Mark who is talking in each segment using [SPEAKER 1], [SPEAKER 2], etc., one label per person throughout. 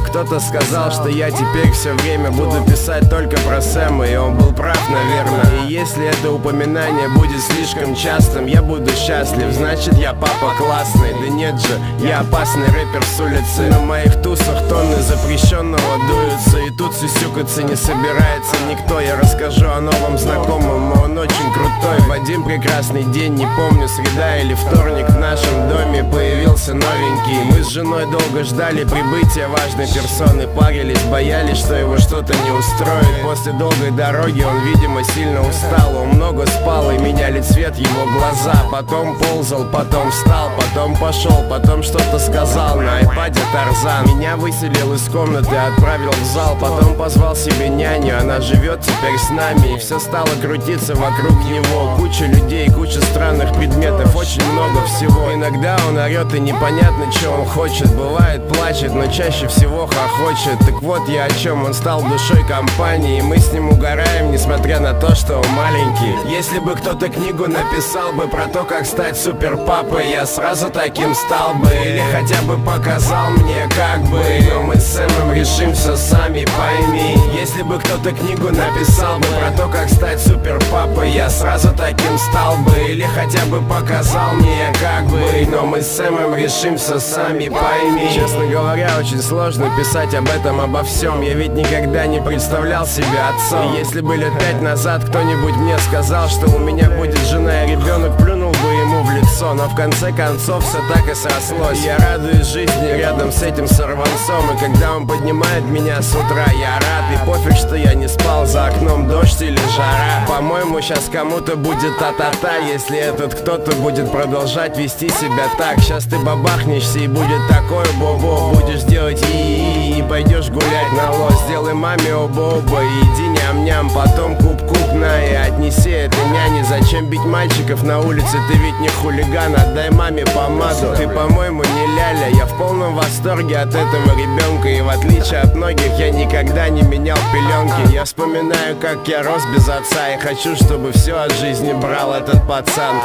[SPEAKER 1] Кто-то сказал, что я теперь все время буду писать только про Сэма, и он был прав, наверное. И если это упоминание будет слишком частым, я буду счастлив, значит я папа классный. Да нет же, я опасный рэпер с улицы. На моих тусах тонны запрещенного дуются, и тут сюсюкаться не собирается никто. Я расскажу о новом знакомом, он очень крутой. В один прекрасный день, не помню, среда или вторник, в нашем доме появился новенький. Мы с женой долго ждали прибытия важной персоны, парились, боялись, что его что-то не устроит. После долгой дороги он, видимо, сильно устал. Он много спал, и меняли цвет его глаза. Потом ползал, потом встал, потом пошел, потом что-то сказал на айпаде Тарзан. Меня выселил из комнаты, отправил в зал, потом позвал себе няню, она живет теперь с нами. И все стало крутиться вокруг него. Куча людей, куча странных предметов, очень много всего. Иногда он орет, и непонятно, что он хочет. Бывает, плачет, но чаще всего хохочет. Так вот я о чем, он стал душой компании, и мы с ним угораем, несмотря на то, что он маленький. Если бы кто-то книгу написал бы про то, как стать супер папой, я сразу таким стал бы. Или хотя бы показал мне, как бы. Но мы с Сэмом решим все сами, пойми. Если бы кто-то книгу написал бы про то, как стать супер папой, я сразу таким стал бы. Или хотя бы показал мне, как бы. Но мы с Сэмом решим все сами, пойми. Честно говоря, очень сложно писать об этом, обо всем. Я ведь никогда не представлял себя отцом. И если бы лет 5 назад кто-нибудь мне сказал, что у меня будет жена и ребенок, плюнул бы ему в лицо. Но в конце концов все так и срослось. Я радуюсь жизни рядом с этим сорванцом. И когда он поднимает меня с утра, я рад. И пофиг, что я не спал, за окном дождь или жара. По-моему, сейчас кому-то будет та-та-та, если этот кто-то будет продолжать вести себя так. Сейчас ты бабахнешься, и будет такое бобо. Будешь делать и пойдешь гулять на лос. Сделай маме оба-оба и иди ням-ням. Потом куп-куп на и отнеси это няне. Зачем бить мальчиков на улице? Ты ведь не хулиган, отдай маме помаду. Ты, по-моему, не ляля. Я в полном восторге от этого ребенка. И в отличие от многих, я никогда не менял пеленки. Я вспоминаю, как я рос без отца, и хочу, чтобы все от жизни брал этот пацан.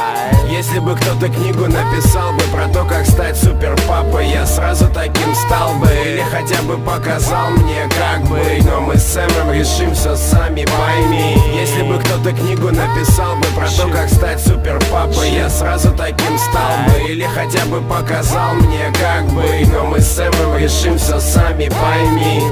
[SPEAKER 1] Если бы кто-то книгу написал бы про то, как стать супер папой, я сразу таким стал бы. Или хотя бы показал мне, как бы. Но мы с Сэмом решим все сами, пойми. Если бы кто-то книгу написал бы про то, как стать супер папой, я сразу таким стал бы. Или хотя бы показал мне, как бы. Но мы с Сэмом решим все сами, пойми.